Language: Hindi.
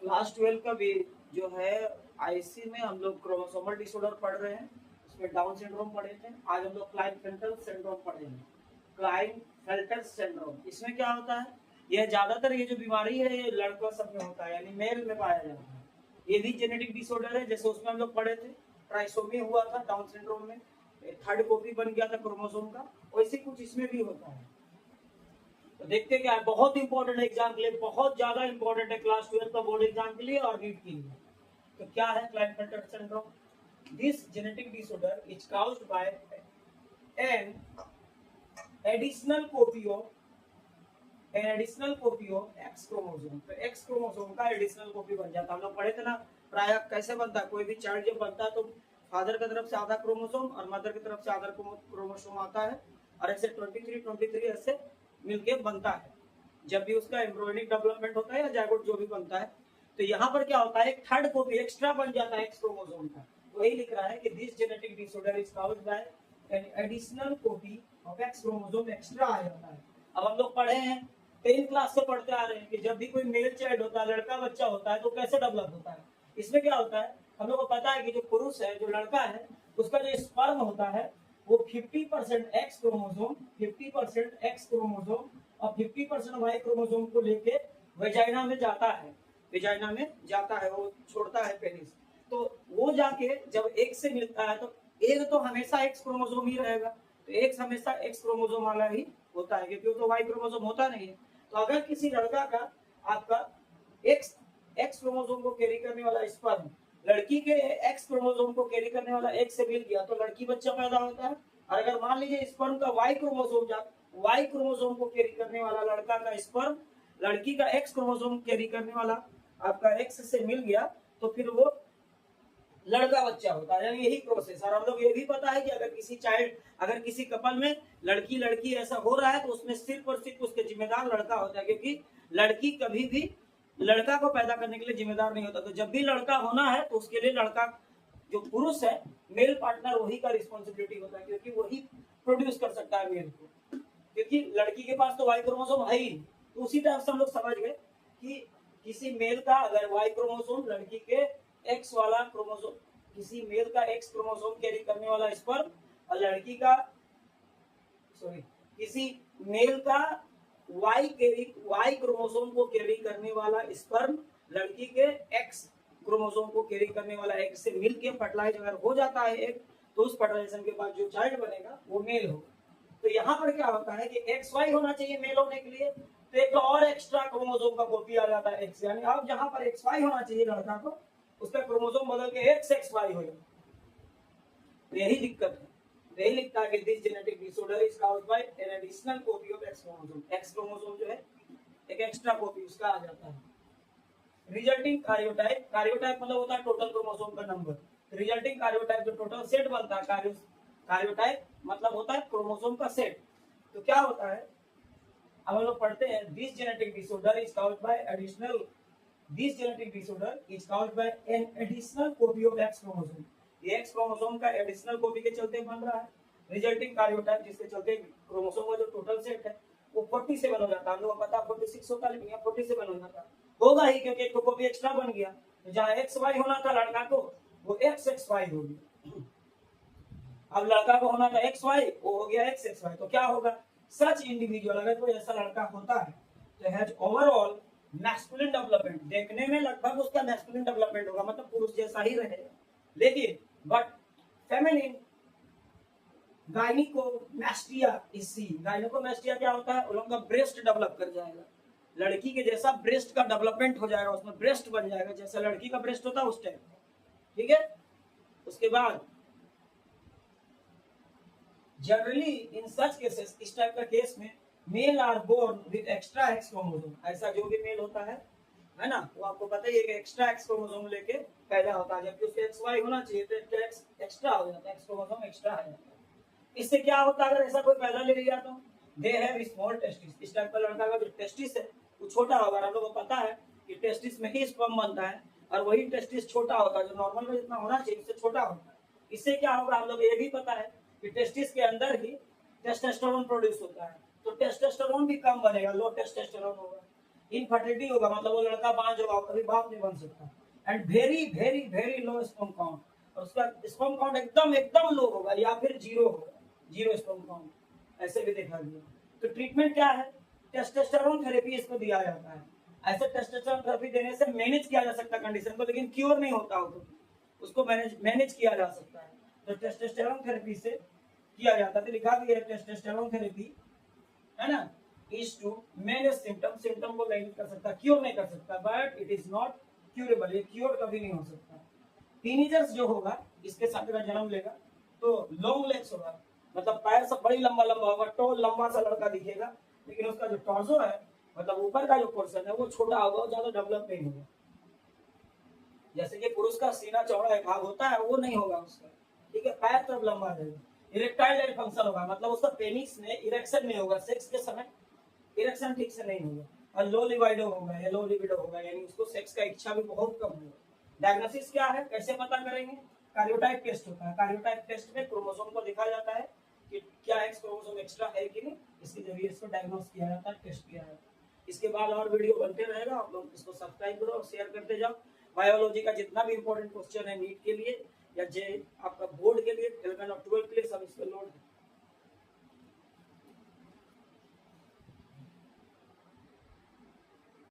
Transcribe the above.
क्लास 12 का भी जो है आईसी में हम लोग क्रोमोसोमल डिसऑर्डर पढ़ रहे हैं। उसमें डाउन सिंड्रोम पढ़े थे। आज हम लोग क्लाइनफेल्टर सिंड्रोम पढ़ेंगे। क्लाइनफेल्टर सिंड्रोम इसमें क्या होता है, यह ज्यादातर ये जो बीमारी है ये लड़कों सब में होता है, यानी मेल में पाया जाता है। ये भी जेनेटिक डिसऑर्डर है, जैसे उसमें हम लोग पढ़े थे ट्राइसोमी हुआ था डाउन सिंड्रोम में, थर्ड कॉपी बन गया था क्रोमोसोम का, वैसे कुछ इसमें भी होता है। तो देखते क्या है, बहुत इंपॉर्टेंट एग्जाम के लिए, बहुत ज्यादा इंपॉर्टेंट है क्लास 12 का बोर्ड एग्जाम के लिए और नीट के लिए। तो क्या है Klinefelter syndrome? This genetic disorder is caused by an additional copy of X chromosome. तो एक्स क्रोमोसोम का एडिशनल कॉपी बन जाता है। हम लोग पढ़े थे ना प्राय कैसे बनता है, कोई भी चाइल्ड जब बनता है तो फादर की तरफ से आधा क्रोमोसोम और मदर की तरफ से आधा क्रोमोसोम आता है और ऐसे 23 ऐसे मिलके बनता है। जब भी उसका एम्ब्रियोनिक डेवलपमेंट होता है या जायगोट जो भी बनता है, तो यहाँ पर क्या होता है, एक थर्ड कॉपी एक्स्ट्रा बन जाता है एक्स क्रोमोसोम का। तो वही लिख रहा है कि this genetic disorder is caused by an additional copy of X chromosome extra आ जाता है। अब हम लोग पढ़े हैं 10th क्लास से पढ़ते आ रहे हैं कि जब भी कोई मेल चाइल्ड होता है, लड़का बच्चा होता है, तो कैसे डेवलप होता है। इसमें क्या होता है, हम लोग को पता है कि जो पुरुष है, जो लड़का है, उसका जो स्पर्म होता है वो 50% एक्स क्रोमोसोम, 50% एक्स क्रोमोसोम और 50% वाई क्रोमोसोम को लेके वेजाइना में जाता है, वेजाइना में जाता है, वो छोड़ता है पेनिस। तो वो जाके जब एक से मिलता है तो एक तो हमेशा एक्स क्रोमोसोम ही रहेगा, तो एक हमेशा एक्स क्रोमोसोम वाला ही होता है, क्योंकि वो तो वाई क्रोमोसोम होता नहीं है। तो अगर किसी लड़का का आपका एक्स एक्स क्रोमोसोम को कैरी करने वाला स्पर्म लड़की के एक्स क्रोमोसोम को कैरी करने वाला एक्स से मिल गया तो लड़की बच्चा पैदा होता है। और अगर मान लीजिए स्पर्म का वाई क्रोमोसोम को कैरी करने वाला लड़का का स्पर्म लड़की का एक्स क्रोमोसोम कैरी करने वाला आपका एक्स से मिल गया तो फिर वो लड़का बच्चा होता है, यानी यही प्रोसेस। और हम लोग ये भी पता है कि अगर किसी कपल में लड़की लड़की ऐसा हो रहा है तो उसमें सिर्फ और सिर्फ उसके जिम्मेदार लड़का होता है, क्योंकि लड़की कभी भी लड़का को पैदा करने के लिए जिम्मेदार नहीं होता। तो जब भी लड़का होना है तो उसके लिए लड़का जो पुरुष है, मेल पार्टनर, वही का रिस्पॉन्सिबिलिटी होता है, क्योंकि वही प्रोड्यूस कर सकता है मेल को, क्योंकि लड़की के पास तो वाई क्रोमोसोम है ही। तो उसी तरह से हम लोग समझ गए कि किसी मेल का अगर वाई क्रोमोसोम लड़की के एक्स वाला क्रोमोसोम, किसी मेल का एक्स क्रोमोसोम कैरी करने वाला स्पर्म और लड़की का किसी मेल का वाई क्रोमोसोम को कैरी करने वाला स्पर्म लड़की के एक्स क्रोमोसोम को कैरी करने वाला एक्स से मिलके फर्टिलाइज अगर हो जाता है एक, तो उस फर्टिलाइजेशन के बाद जो चाइल्ड बनेगा वो मेल होगा। तो यहाँ पर क्या होता है कि एक्स वाई होना चाहिए मेल होने के लिए, तो एक और एक्स्ट्रा क्रोमोसोम का कॉपी आ जाता है एक्स, यानी अब जहां पर एक्स वाई होना चाहिए लड़का को, उसका क्रोमोसोम बदल के एक्स एक्स वाई हो जाता है। यही दिक्कत है। यही लिखता है कि this genetic disorder is caused by an additional copy of X chromosome. X chromosome जो है एक एक्स्ट्रा कॉपी उसका आ जाता है। रिजल्टिंग कार्योटाइप, कार्योटाइप मतलब होता है टोटल क्रोमोसोम का नंबर। रिजल्टिंग कार्योटाइप जो टोटल सेट बनता है, कार्योटाइप मतलब होता है क्रोमोसोम का सेट। तो क्या होता है, अब हम लोग पढ़ते हैं this genetic disorder is caused bye additional, this genetic disorder is caused by an additional copy of X chromosome. ये एक्स क्रोमोसोम का एडिशनल कॉपी के चलते बन रहा है। रिजल्टिंग कार्योटाइप जिसके चलते क्रोमोसोम का जो टोटल सेट है वो 47 हो जाता है। हम लोग को पता 46 होता है, लेकिन यहाँ 47 हो जाता है, होगा ही क्योंकि एक कॉपी एक्स्ट्रा बन गया। तो जहाँ एक्स वाई होना था लड़का को, वो एक्स एक्स वाई हो गया। अब लड़का को होना था एक्स वाई, वो हो गया एक्स एक्स वाई। तो क्या होगा, सच इंडिविजुअल अगर कोई ऐसा लड़का होता है तो हैज ओवरऑल मैस्कुलिन डेवलपमेंट, देखने में लगभग उसका मैस्कुलिन डेवलपमेंट होगा, मतलब पुरुष जैसा ही रहेगा, लेकिन बट फेमिनिन गायनिकोमैस्टिया इज सीन। गायनिकोमैस्टिया क्या होता है, उन लोगों का ब्रेस्ट डेवलप कर जाएगा, लड़की के जैसा ब्रेस्ट का डेवलपमेंट हो जाएगा, उसमें ब्रेस्ट बन जाएगा जैसा लड़की का ब्रेस्ट होता है उस टाइप। ठीक है, उसके बाद जनरली इन सच केसेस, इस टाइप का केस में male are born with extra X chromosome. ऐसा जो भी मेल होता है ना, वो आपको पता ही है कि एक्स्ट्रा एक्स क्रोमोसोम लेके पैदा होता है, जबकि उसके एक्स वाई होना चाहिए तो एक्स एक्स्ट्रा हो जाता है, एक्स क्रोमोसोम एक्स्ट्रा आ जाता है। इससे क्या होता है, अगर ऐसा कोई पैदा ले लिया तो दे हैव स्मॉल टेस्टिस। इस टाइप का लड़का का जो टेस्टिस है वो छोटा होगा। हम लोगों को पता है कि टेस्टिस में ही स्पर्म बनता है और वही टेस्टिस छोटा होता है, जो नॉर्मल में जितना होना चाहिए उससे छोटा होता है। इससे क्या होगा, हम लोग ये भी पता है कि टेस्टिस के अंदर ही टेस्टोस्टेरोन प्रोड्यूस होता है, तो टेस्टोस्टेरोन भी कम बनेगा, लो टेस्टोस्टेरोन होगा। इनफर्टिलिटी होगा, मतलब वो लड़का बांझ होगा, कभी बाप नहीं बन सकता। And very very very low sperm count, और उसका स्पर्म काउंट एकदम एकदम लो होगा या फिर जीरो होगा, जीरो स्पर्म काउंट, ऐसे भी देखा गया। तो ट्रीटमेंट क्या है? टेस्टोस्टेरोन थेरेपी इसको दिया जाता है। ऐसे टेस्टोस्टेरोन थेरेपी देने से मैनेज किया जा सकता है कंडीशन को, लेकिन क्योर नहीं होता हो, उसको मैनेज किया जा सकता है। तो टेस्टोस्टेरोन थेरेपी से किया जाता है। लिखा भी है टेस्टोस्टेरोन थेरेपी, है ना, is to manage symptom, symptom को मैनेज कर सकता है, क्योर नहीं कर सकता, but it is not curable, ये क्योर कभी नहीं हो सकता। टीनेजर्स जो होगा इसके साथ अगर जन्म लेगा तो लॉन्ग लेग्स होगा, मतलब पैर सब बड़ी लंबा लंबा होगा, टोल लंबा सा लड़का दिखेगा, लेकिन उसका जो टॉर्सो है, मतलब ऊपर का जो पोर्शन है वो छोटा होगा, ज्यादा डेवलप नहीं होगा। जैसे कि पुरुष का सीना चौड़ा एक भाग होता है, वो नहीं होगा उसका, ठीक है, पैर तरफ लंबा रहेगा। इरेक्टाइल फंक्शन होगा, मतलब उसका पेनिस में इरेक्शन नहीं होगा, सेक्स के समय इरेक्शन ठीक से नहीं होगा। और लो लिबिडो होगा, या लो लिबिडो होगा, यानी उसको सेक्स का इच्छा भी बहुत कम होगा। डायग्नोसिस क्या है, कैसे पता करेंगे? कार्योटाइप टेस्ट होता है। कार्योटाइप टेस्ट में क्रोमोसोम को देखा जाता है कि क्या एक्स क्रोमोसोम एक्स्ट्रा है कि नहीं, इसके जरिए इसको डायग्नोस किया जाता है, टेस्ट किया जाता है। इसके बाद और वीडियो बनते रहेगा, आप लोग इसको सब्सक्राइब करो और शेयर करते जाओ। बायोलॉजी का जितना भी इंपॉर्टेंट क्वेश्चन है नीट के लिए या जे